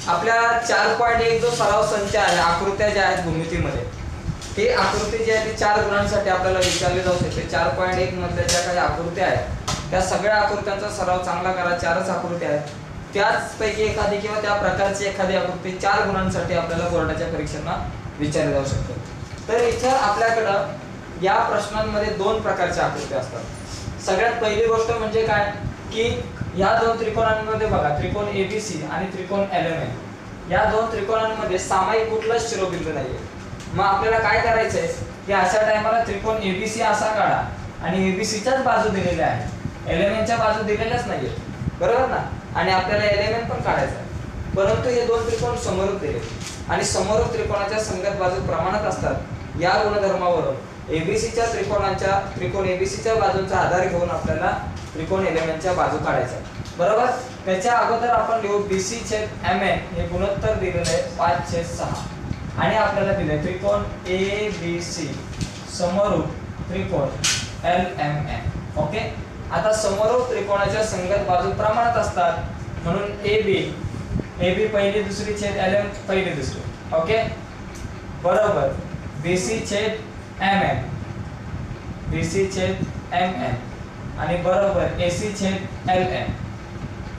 आपल्या 4.1 जो सराव संच आहे, आकृत्या ज्या आहेत भूमितीमध्ये, ते आकृती जी आहे ती 4 गुणांसाठी आपल्याला विचारली जाऊ शकते. 4.1 मधल्या ज्या काही आकृत्या आहेत त्या सगळ्या आकृत्यांचा सराव चांगला करा. 4च आकृत्या आहेत, त्याचपैकी एखादी किंवा त्या प्रकारची एखादी आकृती 4 गुणांसाठी आपल्याला बोर्डाच्या परीक्षांना विचारली जाऊ शकते. तर इथं आपल्याकडं या प्रश्नांमध्ये 2 प्रकारच्या आकृत्या असतात. सगळ्यात पहिली गोष्ट म्हणजे काय की या 2 त्रिकोणांमध्ये बघा, त्रिकोण एबीसी आणि त्रिकोण एलएमएन, या 2 त्रिकोणांमध्ये सामायिक कुठलाच शिरोबिंदू नाहीये. मग आपल्याला काय करायचंय की अशा टायमाला त्रिकोण एबीसी असा काढा आणि एबीसीच्याच बाजू दिलेल्या आहेत, एलएमएनच्या बाजू दिलेल्याच नाहीये, बरोबर ना. आणि आपल्याला एलएमएन पण काढायचा आहे, परंतु हे 2 त्रिकोण समोरूप दिले आणि समोरूप त्रिकोणाच्या संगत बाजू प्रमाणात असतात. या गुणधर्मावरून एबीसीच्या त्रिकोण एबीसीच्या बाजूंचा आधार घेऊन आपल्याला त्रिकोण एलएमएनच्या बाजू काढायच्या, बरोबर. त्याच्या अगोदर आपण लिहू बीसी छेद एमएन हे गुणोत्तर दिलेलं आहे 5/6 आणि आपल्याला दिले त्रिकोण एबीसी समोरूप त्रिकोण एलएमएन. ओके, आता समोरूप त्रिकोणाच्या संगत बाजू प्रमाणात असतात म्हणून एबी पहिली दुसरी छेद एलएम पहिली दुसरी. ओके, बरोबर बीसी छेद एमएन, बीसी छेद एमएन आणि बरोबर एसी छेद एलएन,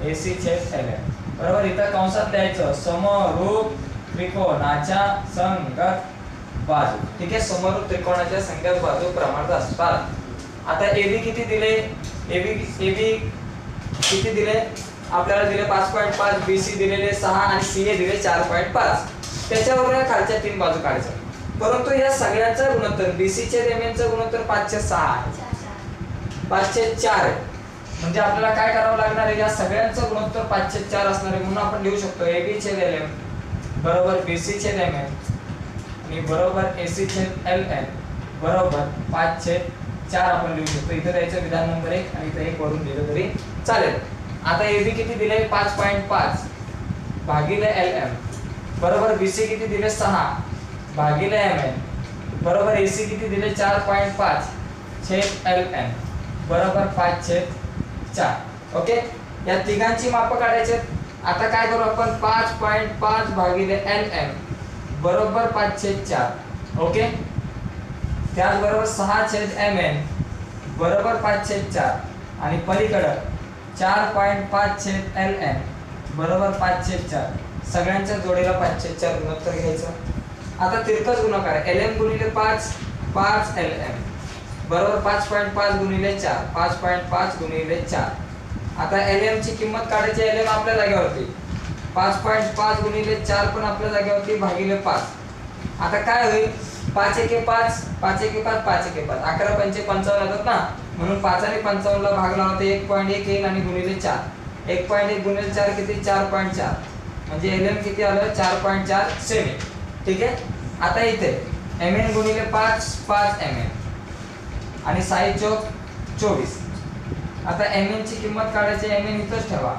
एसी छेद एलएन. बरोबर, इथं कंसात द्यायचं समरूप त्रिकोणाच्या संगत बाजू. ठीक आहे, समरूप त्रिकोणाच्या संगत बाजू प्रमाणात असतात. आता एबी किती दिले, एबी किती दिले आपल्याला, दिले 5.5, बीसी दिलेले 6 आणि सीए दिले 4.5. त्याच्यावर खालच्या 3 बाजू काढायच्या. परंतु या सगळ्यांचा गुणोत्तर बीसी छेद एमएनचा गुणोत्तर 5/6 आहे, 5/4 आहे. म्हणजे आपल्याला काय करावं लागणार आहे, या सगळ्यांचं गुणोत्तर 5/4 असणार आहे. म्हणून आपण लिहू शकतो एबी छेद एलएम बरोबर बीसी छेद एमएन आणि बरोबर एसी छेद एलएन बरोबर 5/4 आपण लिहू शकतो. इथे द्यायचं विधान नंबर 1 आणि इथे 1 वरून दिलं तरी चालेल. आता एबी किती दिले 5.5 भागिले एलएम बरोबर बीसी किती दिले 6 भागिले एमएन बरोबर एसी किती दिले 4.5 छेद एलएन बरोबर 5/4. ओके, या तिघांची माप काढायची. आता काय करू आपण, 5.5 भागिले एलएम बरोबर 5/4. ओके, त्याचबरोबर 6 छेद एमएन बरोबर 5/4 आणि पलीकडे 4.5 छेद एलएन बरोबर 5/4. सगळ्यांच्या जोडीला 5/4 गुणोत्तर घ्यायचं. आता तिरकस गुणाकार एलएम गुणिले 5 एलएम बरोबर 5.5 गुणिले 4, 5.5 गुणिले 4. आता एलएम ची किंमत काढायची, एलएम आपल्या जागेवरती 5.5 गुणिले 4 पण आपल्या जागेवरती भागिले 5. आता काय होईल, 5 एके 5, 5 एके 5, 5 एके 5, 11 पंचे 55 येतात ना, म्हणून 5 आणि 55 ला भागला होता 1.1 येईल आणि गुणिले 4, 1.1 गुणिले 4 किती 4.4, म्हणजे एलएम किती आलं 4.4 सेमी. ठीक आहे, आता इथे एमएन गुणिले 5 एमएन आणि 6 चौक 24. आता एमएन ची किंमत काढायची, एमएन इथंच ठेवा,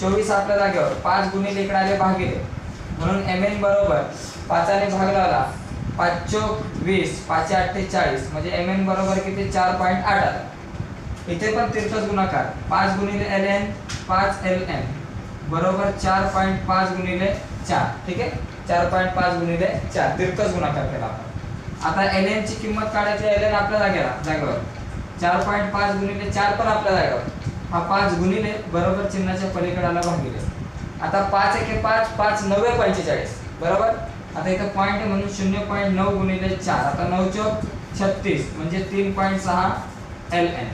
24 आपल्या जागेवर, 5 गुणिले इकडे आले भागिले, म्हणून एमएन बरोबर 5 ने भागला 5 चौक 20, 5 8 40, म्हणजे एमएन बरोबर किती 4.8 आला. इथे पण तिरकस गुणाकार 5 गुणिले एलएन 5 एलएन बरोबर 4.5 गुणिले 4. ठीक आहे, 4.5 गुणिले 4 तिरकस गुणाकार केला आपण. आता एलएन ची किंमत काढायची, एलएन आपल्या जागेवर 4.5 गुणिले 4 पण आपल्या जागेवर, हा 5 गुणिले बरोबर चिन्हाच्या पलीकडे आला भागिले. आता 5 एके 5, 5 9 45 बरोबर. आता इथं पॉइंट आहे म्हणून 0.9 गुणिले 4, आता 9 चौक 36 म्हणजे 3.6 एलएन.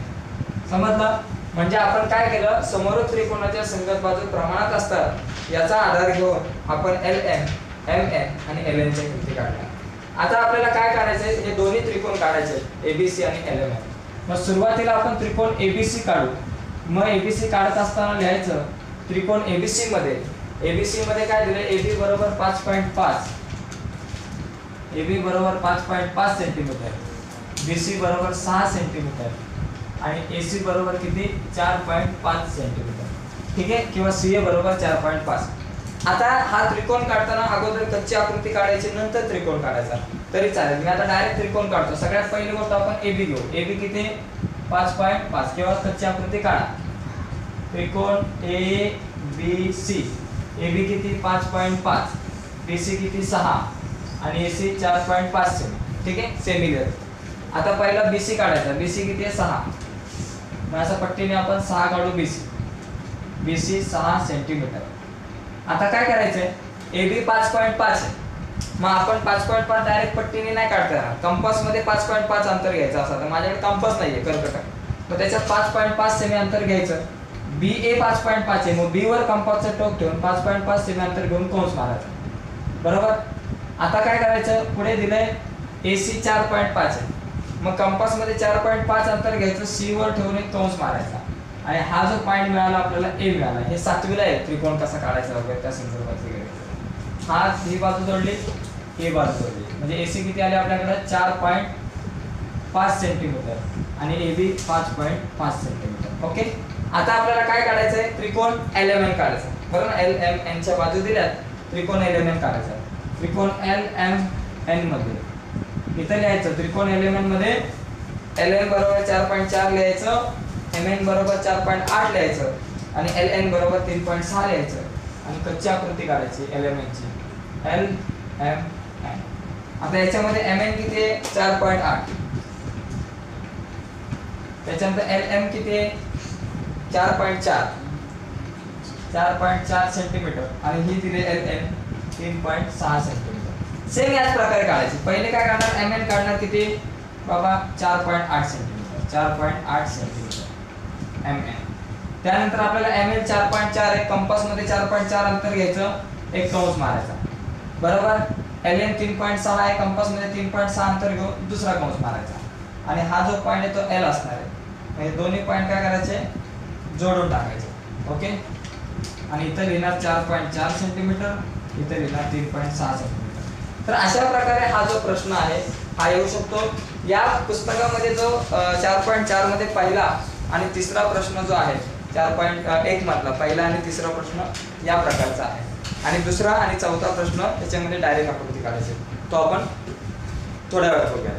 समजलं, म्हणजे आपण काय केलं, समोरूप त्रिकोणाच्या संगत बाजू प्रमाणात असतात याचा आधार घेऊन आपण एलएम, एमएन आणि एलएन च्या किमती काढल्या. आता आपल्याला काय काढायचंय, हे दोन्ही त्रिकोण काढायचे एबीसी आणि एलएमएन. मग सुरुवातीला आपण त्रिकोण एबीसी काढू. मग एबीसी काढत असताना लिहायचं त्रिकोण एबीसी मध्ये काय दिले, एबी बरोबर 5.5, एबी बरोबर 5.5 सेंटीमीटर, बीसी बरोबर 6 सेंटीमीटर आणि एसी बरोबर किती 4.5 सेंटीमीटर. ठीक आहे, किंवा सीए बरोबर 4.5. आता हा त्रिकोण काढताना अगोदर कच्ची आकृती काढायची, नंतर त्रिकोण काढायचा तरी चालेल. मी आता डायरेक्ट त्रिकोण काढतो. सगळ्यात पहिली गोष्ट आपण एबी घेऊ. एबी किती 5.5 किंवा कच्ची आकृती काढा. त्रिकोण ए बी सी AB किती 5.5, BC किती 6 आणि AC 4.5 सेमी. ठीक आहे, सेमी लेअर. आता पहिला BC काढायचा. BC किती आहे 6. मग अशा पट्टीने आपण 6 काढू BC 6 सेंटीमीटर. आता काय करायचंय, AB 5.5 आहे. मग आपण 5.5 डायरेक्ट पट्टीने नाही काढता येणार. कंपास मध्ये 5.5 अंतर घ्यायचं असं. तर माझ्याकडे कंपास नाहीये कर्कटक, मग त्याच्यात 5.5 सेमी अंतर घ्यायचं. BA 5.5 आहे, मग B वर कंपासचं टोक ठेवून 5.5 सेमी अंतर घेऊन कंस मारायचा. बरोबर. आता काय करायचं, पुढे दिलंय AC 4.5 आहे, मग कंपास मध्ये 4.5 अंतर घ्यायचं, C वर ठेवून एक कंस मारायचा. आणि हा जो पॉइंट मिळाला आपल्याला A मिळाला. हे 7वीला आहे, त्रिकोण कसा काढायचा वगैरे त्या संदर्भात वगैरे. हा ही बाजू जोडली, ही बाजू जोडली, म्हणजे AC किती आले आपल्याकडे 4.5 सेंटीमीटर आणि AB 5.5 सेंटीमीटर. ओके. आता आपल्याला काय काढायचं आहे, त्रिकोण LMN काढायचा. बरोबर ना, LMN च्या बाजू दिल्यात, त्रिकोण LMN काढायचा. त्रिकोण LMN मध्ये इथं लिहायचं, त्रिकोण LMN मध्ये LN बरोबर 4.4 लिहायचं, MN बरोबर 4.8 लिहायचं आणि LN बरोबर 3.6 लिहायचं आणि कच्ची आकृती काढायची LMN ची. LMN. आता याच्यामध्ये MN किती आहे 4.8, त्याच्यानंतर LM किती आहे 4.4 सेंटीमीटर आणि ही दिली LN 3.6 सेंटीमीटर. सेम याच प्रकारे काढायची. पहिले काय करणार, MN काढणार किती बाबा 4.8 सेंटीमीटर. 4.8 centimetre MN. त्यानंतर आपल्याला ML 4.4 आहे, कंपास मध्ये 4.4 अंतर घ्यायचं, एक कंस मारायचा. बरोबर. LN 3.6 आहे, कंपास मध्ये 3.6 अंतर घेऊन दुसरा कंस मारायचा. आणि हा जो पॉइंट आहे तो L असणार आहे. म्हणजे दोन्ही पॉइंट काय करायचे, जोडून टाकायचे. ओके. आणि इथं लिहिणार 4.4 सेंटीमीटर, इथं लिहिणार 3.6 सेंटीमीटर. तर अशा प्रकारे हा जो प्रश्न आहे हा येऊ शकतो. या पुस्तकामध्ये जो 4.4 मध्ये पहिला आणि तिसरा प्रश्न जो आहे 4.1 मधला पहिला आणि तिसरा प्रश्न या प्रकारचा आहे. आणि दुसरा आणि चौथा प्रश्न त्याच्यामध्ये डायरेक्ट आकृती काढायची. तो आपण थोड्या वेळात बघूया.